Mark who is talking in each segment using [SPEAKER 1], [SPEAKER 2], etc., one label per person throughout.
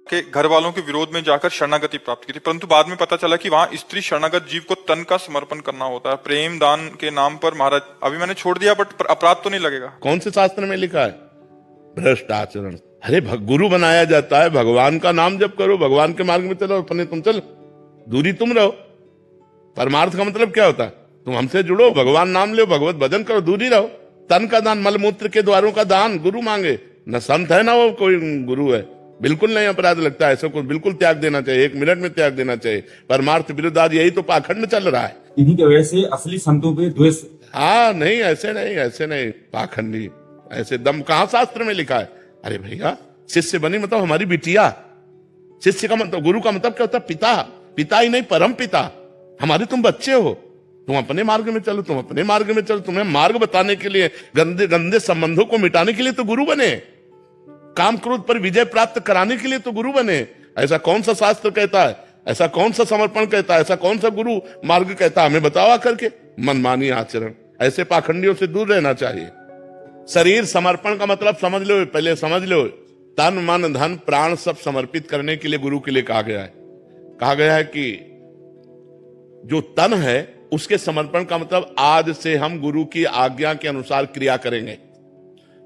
[SPEAKER 1] के घर वालों के विरोध में जाकर शरणागति प्राप्त की थी, परंतु बाद में पता चला कि वहां स्त्री शरणागत जीव को तन का समर्पण करना होता है। प्रेम दान के नाम पर महाराज अभी मैंने छोड़ दिया, बट अपराध तो नहीं लगेगा।
[SPEAKER 2] कौन से शास्त्र में लिखा है भ्रष्ट आचरण? अरे गुरु बनाया जाता है, भगवान का नाम जप करो, भगवान के मार्ग में चलो, अपने तुम चलो, दूरी तुम रहो। परमार्थ का मतलब क्या होता है? तुम हमसे जुड़ो, भगवान नाम लो, भगवत भजन करो, दूरी रहो। तन का दान, मलमूत्र के द्वारों का दान गुरु मांगे, न संत है ना वो कोई गुरु है। बिल्कुल नहीं अपराध लगता है, ऐसा को बिल्कुल त्याग देना चाहिए, 1 मिनट में त्याग देना चाहिए। परमार्थ विरुद्ध आज यही तो पाखंड चल रहा है।
[SPEAKER 3] इन्हीं की वजह से असली संतों पे द्वेष।
[SPEAKER 2] हाँ नहीं, ऐसे नहीं, ऐसे नहीं, पाखंडी ऐसे दम कहां शास्त्र में लिखा है? अरे भैया, शिष्य बनी मतलब हमारी बिटिया। शिष्य का मतलब, गुरु का मतलब क्या होता है? पिता। पिता ही नहीं, परम पिता। हमारे तुम बच्चे हो, तुम अपने मार्ग में चलो, तुम अपने मार्ग में चलो। तुम्हें मार्ग बताने के लिए, गंदे गंदे संबंधों को मिटाने के लिए तो गुरु बने, काम क्रोध पर विजय प्राप्त कराने के लिए तो गुरु बने। ऐसा कौन सा शास्त्र कहता है? ऐसा कौन सा समर्पण कहता है? ऐसा कौन सा गुरु मार्ग कहता है? हमें बतावा करके। मनमानी आचरण, ऐसे पाखंडियों से दूर रहना चाहिए। शरीर समर्पण का मतलब समझ लो, पहले समझ लो। तन मन धन प्राण सब समर्पित करने के लिए गुरु के लिए कहा गया है। कहा गया है कि जो तन है उसके समर्पण का मतलब आज से हम गुरु की आज्ञा के अनुसार क्रिया करेंगे।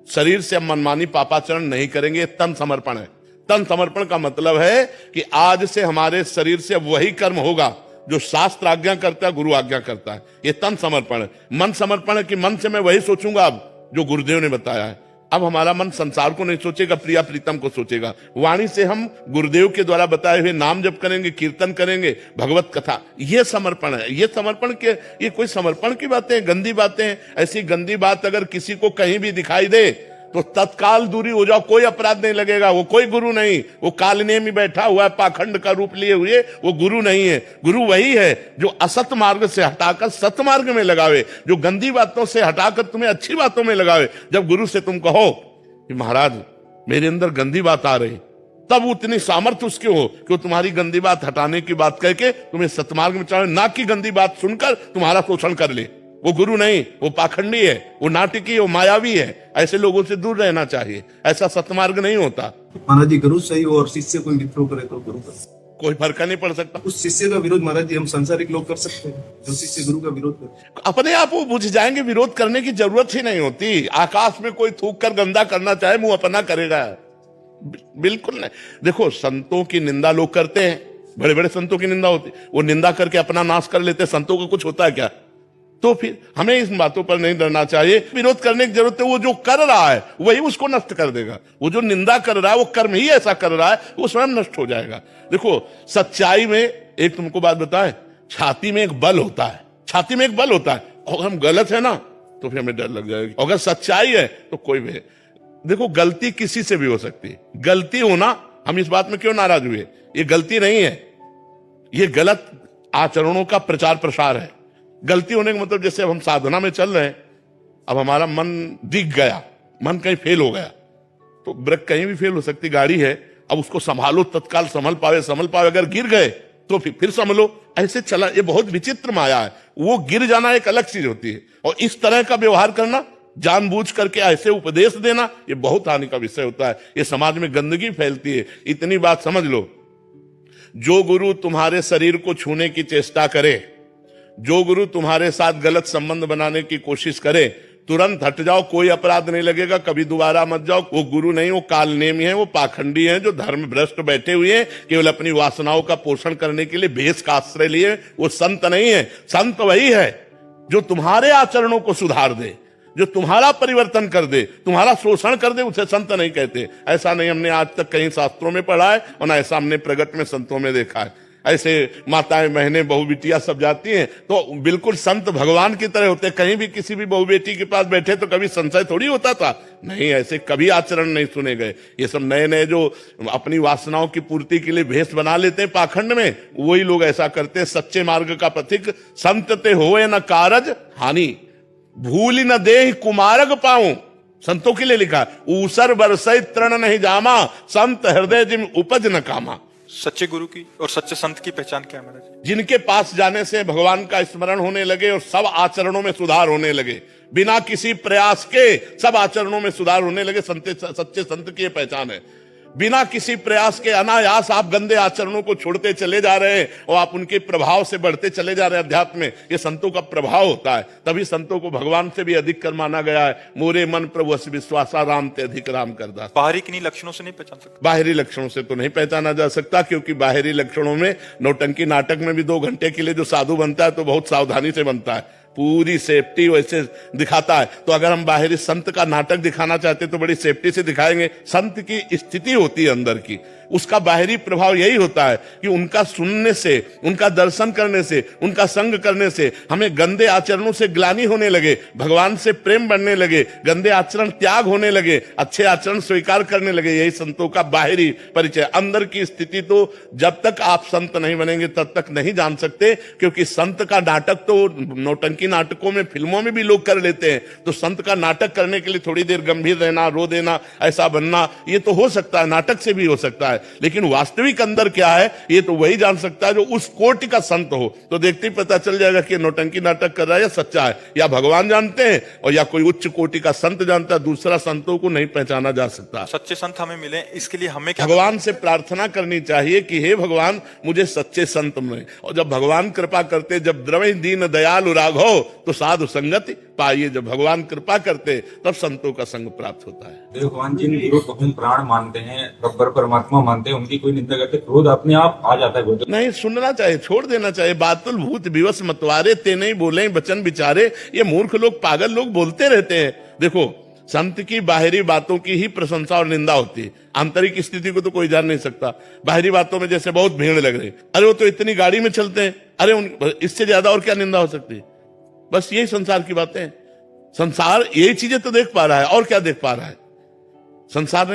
[SPEAKER 2] शरीर से हम मनमानी पापाचरण नहीं करेंगे, तन समर्पण है। तन समर्पण का मतलब है कि आज से हमारे शरीर से वही कर्म होगा जो शास्त्र आज्ञा करता है, गुरु आज्ञा करता है। ये तन समर्पण है। मन समर्पण है कि मन से मैं वही सोचूंगा अब जो गुरुदेव ने बताया है। अब हमारा मन संसार को नहीं सोचेगा, प्रिया प्रीतम को सोचेगा। वाणी से हम गुरुदेव के द्वारा बताए हुए नाम जप करेंगे, कीर्तन करेंगे, भगवत कथा। ये समर्पण है। ये समर्पण के, ये कोई समर्पण की बातें, गंदी बातें। ऐसी गंदी बात अगर किसी को कहीं भी दिखाई दे तो तत्काल दूरी हो जाओ, कोई अपराध नहीं लगेगा। वो कोई गुरु नहीं, वो कालने में बैठा हुआ है, पाखंड का रूप लिए हुए, वो गुरु नहीं है। गुरु वही है जो असत मार्ग से हटाकर सत मार्ग में लगावे, जो गंदी बातों से हटाकर तुम्हें अच्छी बातों में लगावे। जब गुरु से तुम कहो कि महाराज मेरे अंदर गंदी बात आ रही, तब उतनी सामर्थ्य उसके हो कि वो तुम्हारी गंदी बात हटाने की बात कह के तुम्हें सतमार्ग में चलावे, ना कि गंदी बात सुनकर तुम्हारा शोषण कर ले। वो गुरु नहीं, वो पाखंडी है, वो नाटकी है, वो मायावी है। ऐसे लोगों से दूर रहना चाहिए। ऐसा सतमार्ग नहीं होता।
[SPEAKER 4] महाराज जी, गुरु सही हो और शिष्य कोई विद्रोह करे तो गुरु कर,
[SPEAKER 2] कोई फर्क नहीं पड़ सकता।
[SPEAKER 4] उस शिष्य का विरोध महाराज जी हम संसारिक लोग कर सकते हैं, जो शिष्य गुरु का विरोध करे।
[SPEAKER 2] अपने आप वो बुझ जाएंगे, विरोध करने की जरूरत ही नहीं होती। आकाश में कोई थूक कर गंदा करना चाहे, मुंह अपना करेगा। बिल्कुल नहीं। देखो, संतों की निंदा लोग करते हैं, बड़े बड़े संतों की निंदा होती, वो निंदा करके अपना नाश कर लेते। संतों को कुछ होता है क्या? तो फिर हमें इस बातों पर नहीं डरना चाहिए। विरोध करने की जरूरत है। वो जो कर रहा है वही उसको नष्ट कर देगा। वो जो निंदा कर रहा है, वो कर्म ही ऐसा कर रहा है, वो स्वयं नष्ट हो जाएगा। देखो, सच्चाई में एक तुमको बात बताएं, छाती में एक बल होता है। छाती में एक बल होता है। और हम गलत है ना तो फिर हमें डर लग जाएगा। अगर सच्चाई है तो कोई भी। देखो, गलती किसी से भी हो सकती है। गलती होना, हम इस बात में क्यों नाराज हुए? ये गलती नहीं है, ये गलत आचरणों का प्रचार प्रसार है। गलती होने का मतलब, जैसे अब हम साधना में चल रहे हैं, अब हमारा मन दिख गया, मन कहीं फेल हो गया, तो ब्रेक कहीं भी फेल हो सकती, गाड़ी है, अब उसको संभालो, तत्काल संभल पावे। अगर गिर गए तो फिर संभलो। ऐसे चला, ये बहुत विचित्र माया है। वो गिर जाना एक अलग चीज होती है, और इस तरह का व्यवहार करना, जानबूझ करके ऐसे उपदेश देना, ये बहुत हानि का विषय होता है। ये समाज में गंदगी फैलती है। इतनी बात समझ लो, जो गुरु तुम्हारे शरीर को छूने की चेष्टा करे, जो गुरु तुम्हारे साथ गलत संबंध बनाने की कोशिश करे, तुरंत हट जाओ, कोई अपराध नहीं लगेगा, कभी दोबारा मत जाओ। वो गुरु नहीं, वो कालनेमी है, वो पाखंडी है, जो धर्म भ्रष्ट बैठे हुए हैं, केवल अपनी वासनाओं का पोषण करने के लिए भेष का आश्रय लिए। वो संत नहीं है। संत वही है जो तुम्हारे आचरणों को सुधार दे, जो तुम्हारा परिवर्तन कर दे, तुम्हारा शोषण कर दे, उसे संत नहीं कहते। ऐसा नहीं हमने आज तक कहीं शास्त्रों में पढ़ा है, और ना ऐसा हमने प्रगट में संतों में देखा है। ऐसे माताएं बहनें बहू बेटियां सब जाती हैं तो बिल्कुल संत भगवान की तरह होते। कहीं भी किसी भी बहू बेटी के पास बैठे तो कभी संशय थोड़ी होता था? नहीं, ऐसे कभी आचरण नहीं सुने गए। ये सब नए नए जो अपनी वासनाओं की पूर्ति के लिए भेष बना लेते हैं पाखंड में, वही लोग ऐसा करते हैं। सच्चे मार्ग का पथिक संत ते होए न कारज हानि, भूल न देह कुमारग पाऊं। संतों के लिए लिखा, ऊसर बरसई तृण नहीं जामा, संत हृदय जिम उपज न कामा।
[SPEAKER 1] सच्चे गुरु की और सच्चे संत की पहचान क्या है महाराज?
[SPEAKER 2] जिनके पास जाने से भगवान का स्मरण होने लगे और सब आचरणों में सुधार होने लगे, बिना किसी प्रयास के सब आचरणों में सुधार होने लगे, सच्चे संत की पहचान है। बिना किसी प्रयास के अनायास आप गंदे आचरणों को छोड़ते चले जा रहे हैं और आप उनके प्रभाव से बढ़ते चले जा रहे हैं अध्यात्म में। ये संतों का प्रभाव होता है, तभी संतों को भगवान से भी अधिक कर माना गया है। मोरे मन प्रभु अस विश्वासा राम ते अधिक राम करदास।
[SPEAKER 1] बाहरी किन्हीं लक्षणों से नहीं पहचान सकते।
[SPEAKER 2] बाहरी लक्षणों से तो नहीं पहचाना जा सकता, क्योंकि बाहरी लक्षणों में नौटंकी नाटक में भी 2 घंटे के लिए जो साधु बनता है तो बहुत सावधानी से बनता है, पूरी सेफ्टी वैसे दिखाता है। तो अगर हम बाहरी संत का नाटक दिखाना चाहते तो बड़ी सेफ्टी से दिखाएंगे। संत की स्थिति होती है अंदर की, उसका बाहरी प्रभाव यही होता है कि उनका सुनने से, उनका दर्शन करने से, उनका संग करने से हमें गंदे आचरणों से ग्लानि होने लगे, भगवान से प्रेम बढ़ने लगे, गंदे आचरण त्याग होने लगे, अच्छे आचरण स्वीकार करने लगे। यही संतों का बाहरी परिचय। अंदर की स्थिति तो जब तक आप संत नहीं बनेंगे तब तक नहीं जान सकते, क्योंकि संत का नाटक तो नौटंकी नाटकों में, फिल्मों में भी लोग कर लेते हैं। तो संत का नाटक करने के लिए थोड़ी देर गंभीर रहना, रो देना, ऐसा बनना, ये तो हो सकता है, नाटक से भी हो सकता है। लेकिन वास्तविक अंदर क्या है ये तो वही जान सकता है जो उस कोटि का संत हो। तो देखते ही पता चल जाएगा कि नौटंकी नाटक कर रहा है या सच्चा है, या भगवान जानते हैं और या कोई उच्च कोटि का संत जानता है। दूसरा संतों को नहीं पहचाना जा सकता।
[SPEAKER 1] सच्चे संत हमें मिले, इसके लिए हमें क्या
[SPEAKER 2] भगवान से प्रार्थना करनी चाहिए कि हे भगवान मुझे सच्चे संत मिले। और जब भगवान कृपा करते, जब द्रवै दीन दयालु राघव तो साधु संगति पाइए। जब भगवान कृपा करते तब संतों का संग प्राप्त होता है।
[SPEAKER 3] भगवान जिन गुरु को हम प्राण मानते हैं, गब्बर परमात्मा मानते हैं, उनकी कोई निंदा करते क्रोध अपने आप आ जाता है गुरुदेव।
[SPEAKER 2] नहीं सुनना चाहिए, छोड़ देना चाहिए। बातुल भूत विवश मतवारे ते नहीं बोले वचन विचारे। ये मूर्ख लोग, पागल लोग बोलते रहते हैं। देखो, संत की बाहरी बातों की ही प्रशंसा और निंदा होती है, आंतरिक स्थिति को तो कोई जान नहीं सकता। बाहरी बातों में जैसे बहुत भीड़ लग रही, अरे वो तो इतनी गाड़ी में चलते हैं, अरे इससे ज्यादा और क्या निंदा हो सकती है। बस यही संसार की बातें हैं। संसार यही चीजें तो देख पा रहा है, और क्या देख पा रहा है। संसार